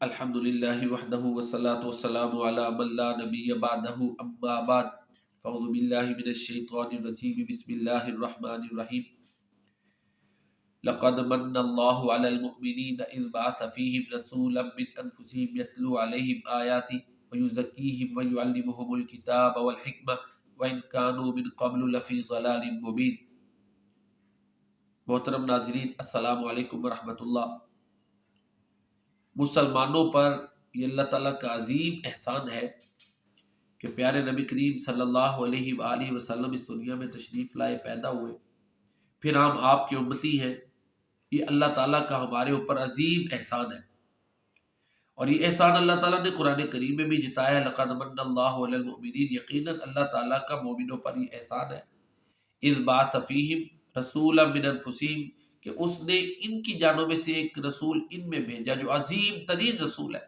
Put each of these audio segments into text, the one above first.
الحمدللہ وحدہ والصلاة والسلام علی من لا نبی بعدہ اما بعد فاعوذ باللہ من الشیطان الرجیم بسم اللہ الرحمن الرحیم لقد من اللہ علی المؤمنین اذ بعث فیہم رسولا من انفسہم یتلو علیہم آیاتی ویزکیہم ویعلمہم الکتاب والحکمہ وان کانوا من قبل لفی ضلال مبین۔ محترم ناظرین، السلام علیکم ورحمۃ اللہ۔ مسلمانوں پر یہ اللہ تعالیٰ کا عظیم احسان ہے کہ پیارے نبی کریم صلی اللہ علیہ وآلہ وسلم اس دنیا میں تشریف لائے، پیدا ہوئے، پھر ہم آپ کے امتی ہیں۔ یہ اللہ تعالیٰ کا ہمارے اوپر عظیم احسان ہے، اور یہ احسان اللہ تعالیٰ نے قرآن کریم میں بھی جتایا ہے۔ لقد من اللہ علی المؤمنین، یقیناً اللہ تعالیٰ کا مومنوں پر یہ احسان ہے۔ اذ بعث فیہم رسولا من انفسہم، کہ اس نے ان کی جانوں میں سے ایک رسول ان میں بھیجا جو عظیم ترین رسول ہے،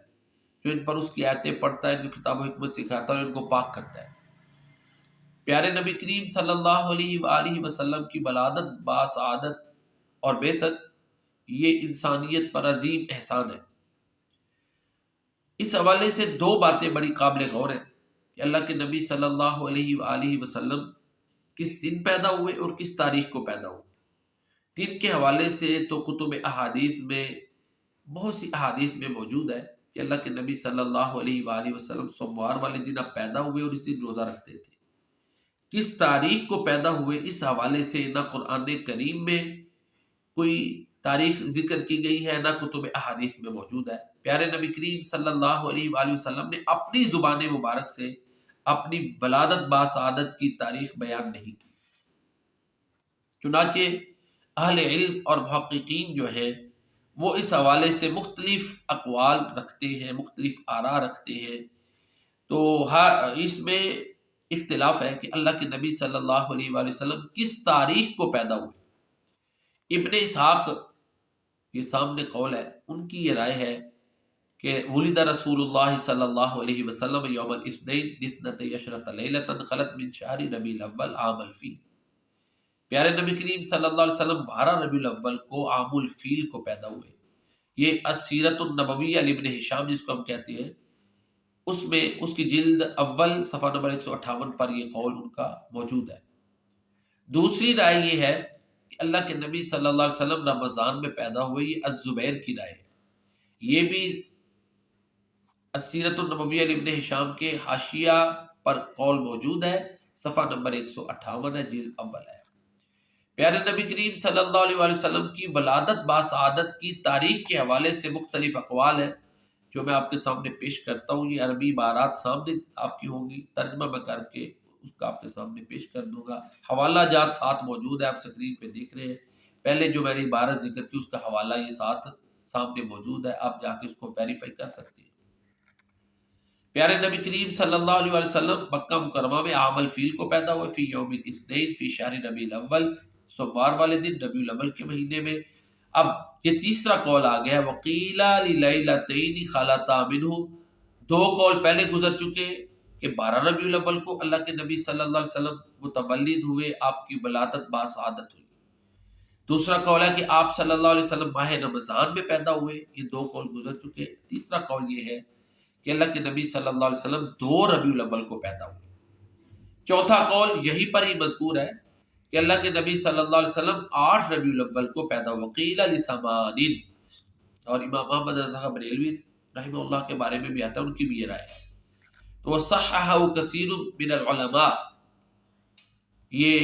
جو ان پر اس کی آیتیں پڑھتا ہے، ان کو کتاب و حکمت سکھاتا ہے اور ان کو پاک کرتا ہے۔ پیارے نبی کریم صلی اللہ علیہ وآلہ وسلم کی ولادت، باسعادت اور بعثت، یہ انسانیت پر عظیم احسان ہے۔ اس حوالے سے دو باتیں بڑی قابل غور ہیں کہ اللہ کے نبی صلی اللہ علیہ وآلہ وسلم کس دن پیدا ہوئے اور کس تاریخ کو پیدا ہوئے۔ دن کے حوالے سے تو کتب احادیث میں بہت سی احادیث میں موجود ہے کہ اللہ کے نبی صلی اللہ علیہ وآلہ وسلم سوموار والے دن اب پیدا ہوئے اور اس دن روزہ رکھتے تھے۔ کس تاریخ کو پیدا ہوئے، اس حوالے سے نہ قرآن کریم میں کوئی تاریخ ذکر کی گئی ہے، نہ کتب احادیث میں موجود ہے۔ پیارے نبی کریم صلی اللہ علیہ وآلہ وسلم نے اپنی زبان مبارک سے اپنی ولادت باسعادت کی تاریخ بیان نہیں کی، چنانچہ اہل علم اور محققین جو ہیں وہ اس حوالے سے مختلف اقوال رکھتے ہیں، مختلف آراء رکھتے ہیں۔ تو اس میں اختلاف ہے کہ اللہ کے نبی صلی اللہ علیہ وآلہ وسلم کس تاریخ کو پیدا ہوئے۔ ابن اسحاق، یہ سامنے قول ہے، ان کی یہ رائے ہے کہ ولد رسول اللہ صلی اللہ علیہ وسلم یوم الاثنین لاثنتی عشرۃ لیلۃ خلت من شہر ربیع الاول عام الفیل۔ پیارے نبی کریم صلی اللہ علیہ وسلم 12 ربیع الاول کو عام الفیل کو پیدا ہوئے۔ یہ السیرۃ النبویہ لابن ہشام جس کو ہم کہتے ہیں، اس میں اس کی جلد اول صفحہ نمبر 158 پر یہ قول ان کا موجود ہے۔ دوسری رائے یہ ہے کہ اللہ کے نبی صلی اللہ علیہ وسلم رمضان میں پیدا ہوئے، یہ الزبیر کی رائے ہے۔ یہ بھی السیرۃ النبویہ لابن ہشام کے حاشیہ پر قول موجود ہے، صفحہ نمبر 158 ہے، جلد اول ہے۔ پیارے نبی کریم صلی اللہ علیہ وآلہ وسلم کی ولادت باسعادت کی تاریخ کے حوالے سے مختلف اقوال ہیں، جو میں آپ کے سامنے پیش کرتا ہوں۔ یہ عربی عبارات سامنے آپ کی ہوں گی، ترجمہ میں کر کے اس کا آپ کے سامنے پیش کر دوں گا۔ حوالہ جات ساتھ موجود ہے، آپ سکرین پہ دیکھ رہے ہیں۔ پہلے جو میں نے عبارت ذکر کی اس کا حوالہ یہ ساتھ سامنے موجود ہے، آپ جا کے اس کو ویریفائی کر سکتے ہیں۔ پیارے نبی کریم صلی اللہ علیہ وآلہ وسلم مکہ مکرمہ میں عام الفیل کو پیدا ہوئے، فی یوم الاثنین فی شہر ربیع الاول، سوموار والے دن ربیع الاول کے مہینے میں۔ اب یہ تیسرا قول آ گیا ہے، وقیل للیلتین خلتا منہ۔ دو قول پہلے گزر چکے کہ 12 ربیع الاول کو اللہ کے نبی صلی اللہ علیہ وسلم متولد ہوئے، آپ کی ولادت باسعادت ہوئی۔ دوسرا قول ہے کہ آپ صلی اللہ علیہ وسلم ماہ رمضان میں پیدا ہوئے، یہ دو قول گزر چکے۔ تیسرا قول یہ ہے کہ اللہ کے نبی صلی اللہ علیہ وسلم 2 ربیع الاول کو پیدا ہوئے۔ چوتھا قول یہی پر ہی مذکور ہے کہ اللہ کے نبی صلی اللہ علیہ وسلم 8 ربیع الاول کو پیدا ہوئے، وقیل لثمان۔ اور امام محمد رضا بریلوی رحمہ اللہ کے بارے میں بھی آتا ہے، ان کی بھی یہ رائے ہے۔ تو صححہ کثیر من العلماء۔ یہ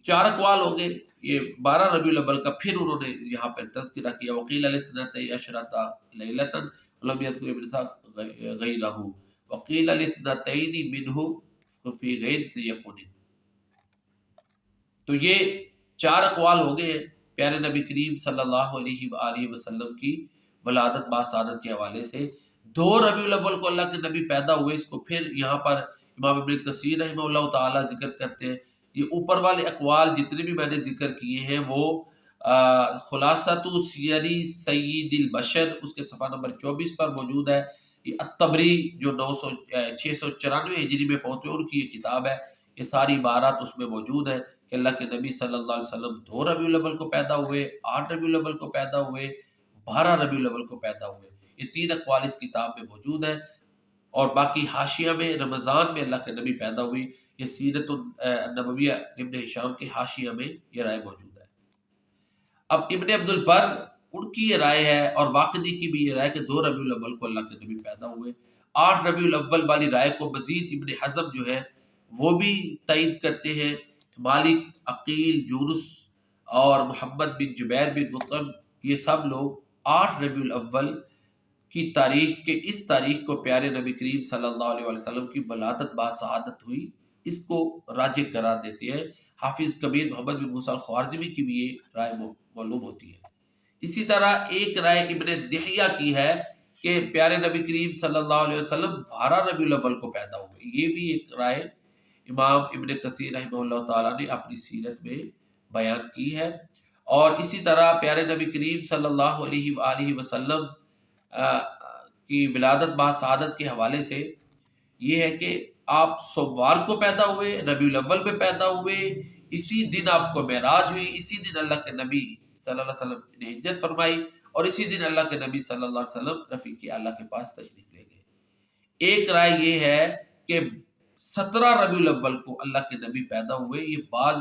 4 اقوال ہو گئے۔ یہ 12 ربیع الاول کا پھر انہوں نے یہاں پر تذکرہ کیا، وقیل لاثنتی عشرۃ لیلۃ ولم یذکر ابن اسحاق غیرہ، وقیل لاثنتین منہ فی غیر یقین۔ تو یہ 4 اقوال ہو گئے ہیں پیارے نبی کریم صلی اللہ علیہ وآلہ وسلم کی ولادت باسعادت کے حوالے سے۔ 2 ربیع الاول کو اللہ کے نبی پیدا ہوئے، اس کو پھر یہاں پر امام ابن کثیر رحمہ اللہ تعالی ذکر کرتے ہیں۔ یہ اوپر والے اقوال جتنے بھی میں نے ذکر کیے ہیں وہ خلاصۃ سیر سید البشر، اس کے صفحہ نمبر 24 پر موجود ہے۔ یہ الطبری جو 694 ہجری میں فوت ہوئے، ان کی یہ کتاب ہے۔ یہ ساری عبارات اس میں موجود ہیں کہ اللہ کے نبی صلی اللہ علیہ وسلم 2 ربیع الاول کو پیدا ہوئے، 8 ربیع الاول کو پیدا ہوئے، 12 ربیع الاول کو پیدا ہوئے۔ یہ 3 اقوال اس کتاب میں موجود ہیں، اور باقی حاشیہ میں رمضان میں اللہ کے نبی پیدا ہوئی، یہ سیرت النبویہ ابن ہشام کے حاشیہ میں یہ رائے موجود ہے۔ اب ابن عبد البر ان کی یہ رائے ہے، اور واقدی کی بھی یہ رائے کہ 2 ربیع الاول کو اللہ کے نبی پیدا ہوئے۔ 8 ربیع الاول والی رائے کو مزید ابن حزم جو ہے وہ بھی تائید کرتے ہیں۔ مالک، عقیل، یونس اور محمد بن جبیر بن مطعم یہ سب لوگ 8 ربیع الاول کی تاریخ کے اس تاریخ کو پیارے نبی کریم صلی اللہ علیہ وسلم کی ولادت باسعادت ہوئی اس کو راجح قرار دیتے ہیں۔ حافظ کبیر محمد بن موسیٰ الخوارزمی کی بھی یہ رائے معلوم ہوتی ہے۔ اسی طرح ایک رائے ابن دحیہ کی ہے کہ پیارے نبی کریم صلی اللہ علیہ وسلم 12 ربیع الاول کو پیدا ہوئے، یہ بھی ایک رائے امام ابن کثیر رحمہ اللہ تعالیٰ نے اپنی سیرت میں بیان کی ہے۔ اور اسی طرح پیارے نبی کریم صلی اللہ علیہ وآلہ وسلم کی ولادت باسعادت کے حوالے سے یہ ہے کہ آپ سوموار کو پیدا ہوئے، ربیع الاول میں پیدا ہوئے، اسی دن آپ کو معراج ہوئی، اسی دن اللہ کے نبی صلی اللہ علیہ وسلم نے ہجرت فرمائی، اور اسی دن اللہ کے نبی صلی اللہ علیہ وسلم رفیق اعلیٰ کے پاس تشریف لے گئے۔ ایک رائے یہ ہے کہ 17 ربیع الاول کو اللہ کے نبی پیدا ہوئے، یہ بعض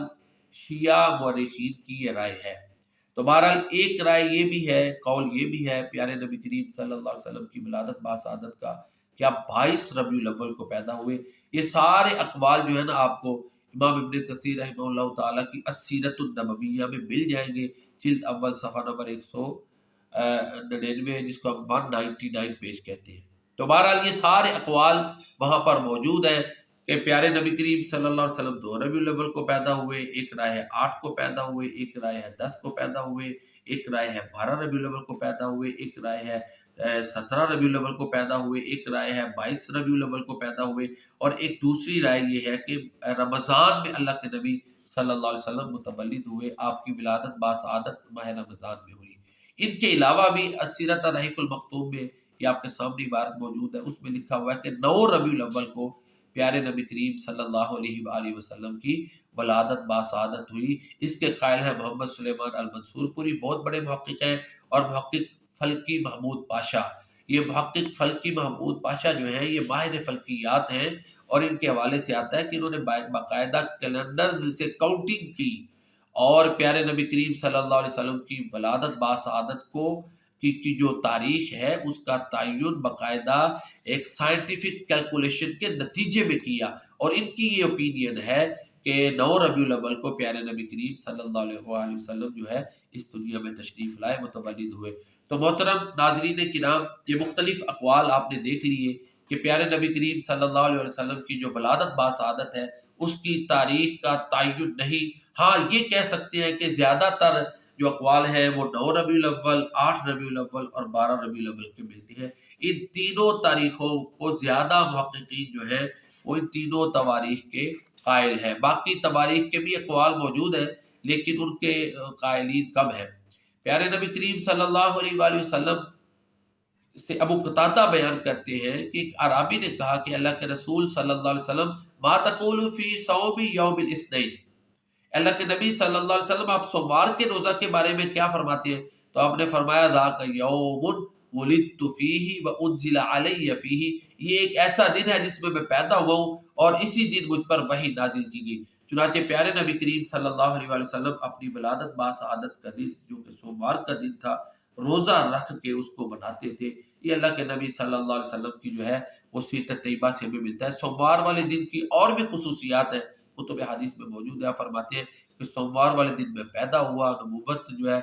شیعہ مورخین کی یہ رائے ہے۔ تو بہرحال ایک رائے یہ بھی ہے، قول یہ بھی ہے پیارے نبی کریم صلی اللہ علیہ وسلم کی ولادت باسعادت کا کہ آپ 22 ربیع الاول کو پیدا ہوئے۔ یہ سارے اقوال جو ہے نا آپ کو امام ابن کثیر رحمہ اللہ تعالیٰ کی السیرۃ النبویہ میں مل جائیں گے، جلد اول صفحہ نمبر 199 جس کو ہم 199 پیج کہتے ہیں۔ تو بہرحال یہ سارے اقوال وہاں پر موجود ہیں کہ پیارے نبی کریم صلی اللہ علیہ وسلم 2 ربیع الاول کو پیدا ہوئے، ایک رائے ہے 8 کو پیدا ہوئے، ایک رائے ہے 10 کو پیدا ہوئے، ایک رائے ہے 12 ربیع الاول کو پیدا ہوئے، ایک رائے ہے 17 ربیع الاول کو پیدا ہوئے، ایک رائے ہے 22 ربیع الاول کو پیدا ہوئے، اور ایک دوسری رائے یہ ہے کہ رمضان میں اللہ کے نبی صلی اللہ علیہ وسلم متولد ہوئے، آپ کی ولادت باسعادت ماہ رمضان میں ہوئی۔ ان کے علاوہ بھی السیرۃ الرحیق المختوم میں یہ آپ کے سامنے عبارت موجود ہے، اس میں لکھا ہوا ہے کہ 9 ربیع الاول کو پیارے نبی کریم صلی اللہ علیہ وآلہ وسلم کی ولادت باسعادت ہوئی۔ اس کے قائل ہیں محمد سلیمان المنصور پوری، بہت بڑے محقق ہیں، اور محقق فلکی محمود پاشا۔ یہ محقق فلکی محمود پاشا جو ہیں یہ ماہر فلکیات ہیں، اور ان کے حوالے سے آتا ہے کہ انہوں نے باقاعدہ کیلنڈرز سے کاؤنٹنگ کی، اور پیارے نبی کریم صلی اللہ علیہ وسلم کی ولادت باسعادت کو کی جو تاریخ ہے اس کا تعین باقاعدہ ایک سائنٹیفک کیلکولیشن کے نتیجے میں کیا، اور ان کی یہ اوپینین ہے کہ 9 ربیع الاول کو پیارے نبی کریم صلی اللہ علیہ وسلم جو ہے اس دنیا میں تشریف لائے، متولد ہوئے۔ تو محترم ناظرین کرام، یہ مختلف اقوال آپ نے دیکھ لیے کہ پیارے نبی کریم صلی اللہ علیہ وسلم کی جو ولادت باسعادت ہے اس کی تاریخ کا تعین نہیں، ہاں یہ کہہ سکتے ہیں کہ زیادہ تر جو اقوال ہیں وہ 9 ربیع الاول، 8 ربیع الاول اور 12 ربیع الاول کے ملتے ہیں۔ ان تینوں تاریخوں کو زیادہ محققین جو ہیں وہ ان تینوں تواریخ کے قائل ہیں۔ باقی تواریخ کے بھی اقوال موجود ہیں لیکن ان کے قائلین کم ہیں۔ پیارے نبی کریم صلی اللہ علیہ وآلہ وسلم سے ابو قتادہ بیان کرتے ہیں کہ ایک اعرابی نے کہا کہ اللہ کے رسول صلی اللہ علیہ وسلم ما تقول فی صوم یوم الاثنین، اللہ کے نبی صلی اللہ علیہ وسلم آپ سوموار کے روزہ کے بارے میں کیا فرماتے ہیں؟ تو آپ نے فرمایا ذاک یوم ولدت فیہ وانزل علی فیہ، یہ ایک ایسا دن ہے جس میں میں پیدا ہوا ہوں اور اسی دن مجھ پر وحی نازل کی گئی۔ چنانچہ پیارے نبی کریم صلی اللہ علیہ وسلم اپنی ولادت باسعادت کا دن جو کہ سوموار کا دن تھا روزہ رکھ کے اس کو مناتے تھے۔ یہ اللہ کے نبی صلی اللہ علیہ وسلم کی جو ہے وہ سیرت طیبہ سے ہمیں ملتا ہے۔ سوموار والے دن کی اور بھی خصوصیات ہیں، کتب حدیث میں موجود ہے۔ فرماتے ہیں کہ سوموار والے دن میں پیدا ہوا، نبوت جو ہے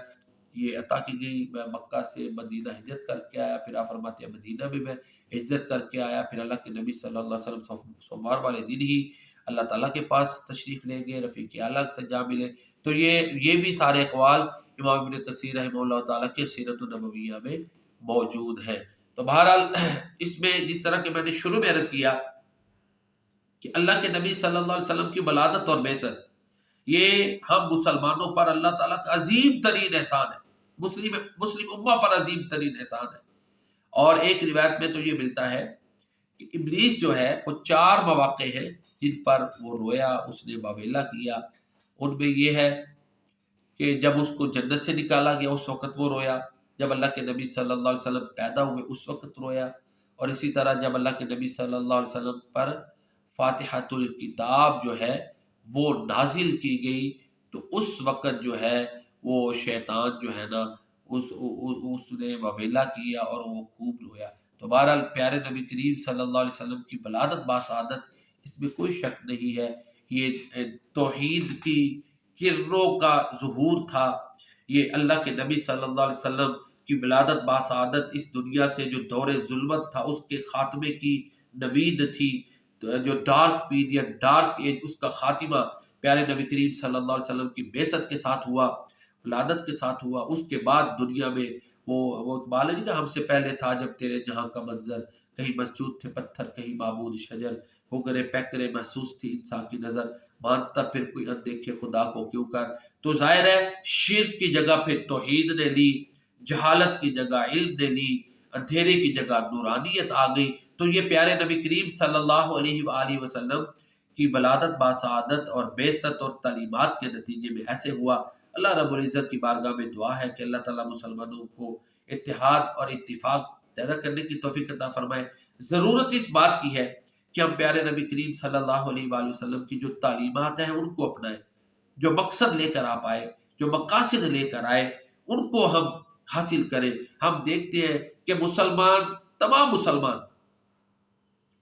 یہ عطا کی گئی، میں مکہ سے مدینہ ہجرت کر کے آیا، پھر آپ فرماتے ہیں مدینہ میں ہجرت کر کے آیا، پھر اللہ کے نبی صلی اللہ علیہ وسلم سوموار والے دن ہی اللہ تعالیٰ کے پاس تشریف لے گئے، رفیق اعلیٰ سے جا ملے۔ تو یہ بھی سارے اقوال امام ابن کثیر رحمہ اللہ تعالیٰ کے سیرت النبویہ میں موجود ہیں۔ تو بہرحال اس میں جس طرح کہ میں نے شروع میں عرض کیا کہ اللہ کے نبی صلی اللہ علیہ وسلم کی ولادت اور بعثت یہ ہم مسلمانوں پر اللہ تعالیٰ کا عظیم ترین احسان ہے، مسلم امہ پر عظیم ترین احسان ہے۔ اور ایک روایت میں تو یہ ملتا ہے کہ ابلیس جو ہے وہ 4 مواقع ہیں جن پر وہ رویا، اس نے واویلا کیا۔ ان میں یہ ہے کہ جب اس کو جنت سے نکالا گیا اس وقت وہ رویا، جب اللہ کے نبی صلی اللہ علیہ وسلم پیدا ہوئے اس وقت رویا، اور اسی طرح جب اللہ کے نبی صلی اللہ علیہ وسلم پر فاتحۃ الکتاب جو ہے وہ نازل کی گئی تو اس وقت جو ہے وہ شیطان جو ہے نا اس نے وویلا کیا اور وہ خوب رویا۔ تو بہرحال پیارے نبی کریم صلی اللہ علیہ وسلم کی ولادت باسعادت، اس میں کوئی شک نہیں ہے، یہ توحید کی کرنوں کا ظہور تھا۔ یہ اللہ کے نبی صلی اللہ علیہ وسلم کی ولادت باسعادت اس دنیا سے جو دور ظلمت تھا اس کے خاتمے کی نوید تھی، جو ڈارک پیریڈ، ڈارک ایج، اس کا خاتمہ پیارے نبی کریم صلی اللہ علیہ وسلم کی بعثت کے ساتھ ہوا، ولادت کے ساتھ ہوا۔ اس کے بعد دنیا میں وہ اقبال ہے نہیں کہ ہم سے پہلے تھا جب تیرے جہاں کا منظر، کہیں مسجود تھے پتھر کہیں معبود شجر، ہو کرے پیکرے محسوس تھی انسان کی نظر، مانتا پھر کوئی اندیکھے خدا کو کیوں کر۔ تو ظاہر ہے شرک کی جگہ پھر توحید نے لی، جہالت کی جگہ علم نے لی، اندھیرے کی جگہ نورانیت آ گئی۔ تو یہ پیارے نبی کریم صلی اللہ علیہ وآلہ وسلم کی ولادت باسعادت اور بعثت اور تعلیمات کے نتیجے میں ایسے ہوا۔ اللہ رب العزت کی بارگاہ میں دعا ہے کہ اللہ تعالیٰ مسلمانوں کو اتحاد اور اتفاق پیدا کرنے کی توفیق عطا فرمائے۔ ضرورت اس بات کی ہے کہ ہم پیارے نبی کریم صلی اللہ علیہ وآلہ وسلم کی جو تعلیمات ہیں ان کو اپنائیں، جو مقصد لے کر آپ آئے، جو مقاصد لے کر آئے ان کو ہم حاصل کریں۔ ہم دیکھتے ہیں کہ مسلمان، تمام مسلمان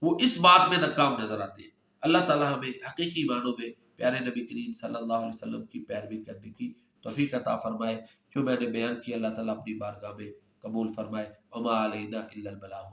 وہ اس بات میں ناکام نظر آتے ہیں۔ اللہ تعالیٰ ہمیں حقیقی معنوں میں پیارے نبی کریم صلی اللہ علیہ وسلم کی پیروی کرنے کی توفیق عطا فرمائے۔ جو میں نے بیان کیا اللہ تعالیٰ اپنی بارگاہ میں قبول فرمائے۔ وما علینا الا البلاغ۔